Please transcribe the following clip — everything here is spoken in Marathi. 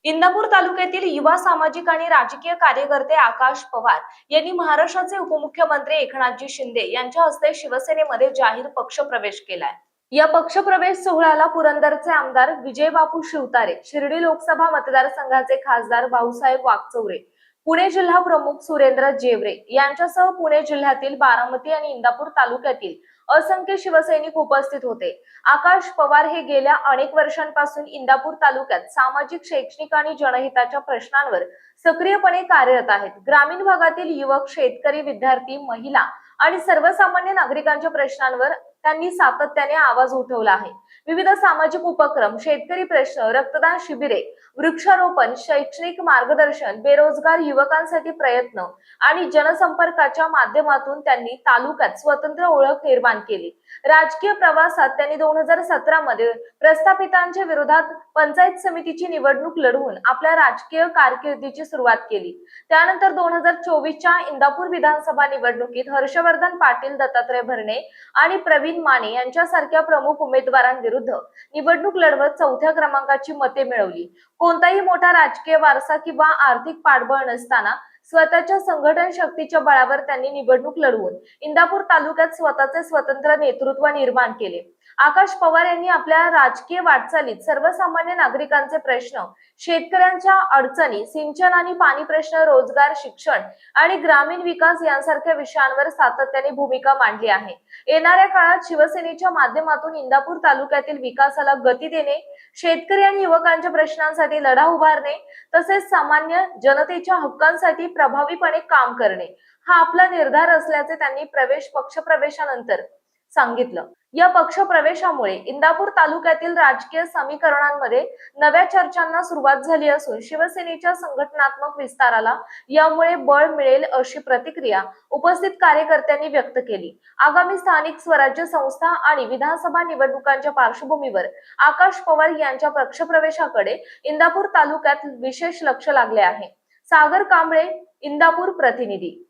इंदापूर तालुक्यातील युवा सामाजिक आणि राजकीय कार्यकर्ते आकाश पवार यांनी महाराष्ट्राचे उपमुख्यमंत्री एकनाथजी शिंदे यांच्या हस्ते शिवसेनेमध्ये जाहीर पक्षप्रवेश केलाय। या पक्षप्रवेश सोहळ्याला पुरंदरचे आमदार विजयबापू शिवतारे, शिर्डी लोकसभा मतदारसंघाचे खासदार भाऊसाहेब वाकचौरे, पुणे जिल्हा प्रमुख सुरेंद्र जेवरे यांच्यासह पुणे जिल्ह्यातील बारामती आणि इंदापूर तालुक्यातील असंख्य शिवसैनिक उपस्थित होते। आकाश पवार हे गेल्या अनेक वर्षांपासून इंदापूर तालुक्यात सामाजिक, शैक्षणिक आणि जनहिताच्या प्रश्नांवर सक्रियपणे कार्यरत आहेत। ग्रामीण भागातील युवक, शेतकरी, विद्यार्थी, महिला आणि सर्वसामान्य नागरिकांच्या प्रश्नांवर त्यांनी सातत्याने आवाज उठवला आहे। विविध सामाजिक उपक्रम, शेतकरी प्रश्न, रक्तदान शिबिरे, वृक्षारोपण, शैक्षणिक मार्गदर्शन, बेरोजगार युवकांसाठी प्रयत्न आणि जनसंपर्काच्या माध्यमातून त्यांनी तालुक्यात स्वतंत्र ओळख निर्माण केली। राजकीय प्रवासात त्यांनी 2017 मध्ये प्रस्थापितांच्या विरोधात पंचायत समितीची निवडणूक लढवून आपल्या राजकीय कारकिर्दीची सुरुवात केली। त्यानंतर 2024च्या इंदापूर विधानसभा निवडणुकीत हर्षवर्धन पाटील, दत्तात्रय भरणे आणि प्रवीण माने यांच्यासारख्या प्रमुख उमेदवारांविरुद्ध निवडणूक लढवत चौथ्या क्रमांकाची मते मिळवली। कोणताही मोठा राजकीय वारसा किंवा आर्थिक पाठबळ नसताना स्वतःच्या संघटन शक्तीच्या बळावर त्यांनी निवडणूक लढवून इंदापूर तालुक्यात स्वतःचे स्वतंत्र नेतृत्व निर्माण केले। आकाश पवार यांनी आपल्या राजकीय वाटचालीत सर्वसामान्य नागरिकांचे प्रश्न, शेतकऱ्यांच्या अडचणी, सिंचन आणि पाणी प्रश्न, रोजगार, शिक्षण आणि ग्रामीण विकास यांसारख्या विषयांवर सातत्याने भूमिका मांडली आहे। येणाऱ्या काळात शिवसेनेच्या माध्यमातून इंदापूर तालुक्यातील विकासाला गती देणे, शेतकरी आणि युवकांच्या प्रश्नांसाठी लढा उभारणे तसेच सामान्य जनतेच्या हक्कांसाठी प्रभावीपणे काम करणे हा आपला निर्धार असल्याचे त्यांनी पक्षप्रवेशानंतर सांगितलं। या पक्षप्रवेशामुळे इंदापूर तालुक्यातील राजकीय समीकरणांमध्ये नव्या चर्चांना सुरुवात झाली असून शिवसेनेच्या संघटनात्मक विस्ताराला यामुळे बळ मिळेल अशी प्रतिक्रिया उपस्थित कार्यकर्त्यांनी व्यक्त केली। आगामी स्थानिक स्वराज्य संस्था आणि विधानसभा निवडणुकांच्या पार्श्वभूमीवर आकाश पवार यांच्या पक्षप्रवेशाकडे इंदापूर तालुक्यात विशेष लक्ष लागले आहे। सागर कांबळे, इंदापूर प्रतिनिधी।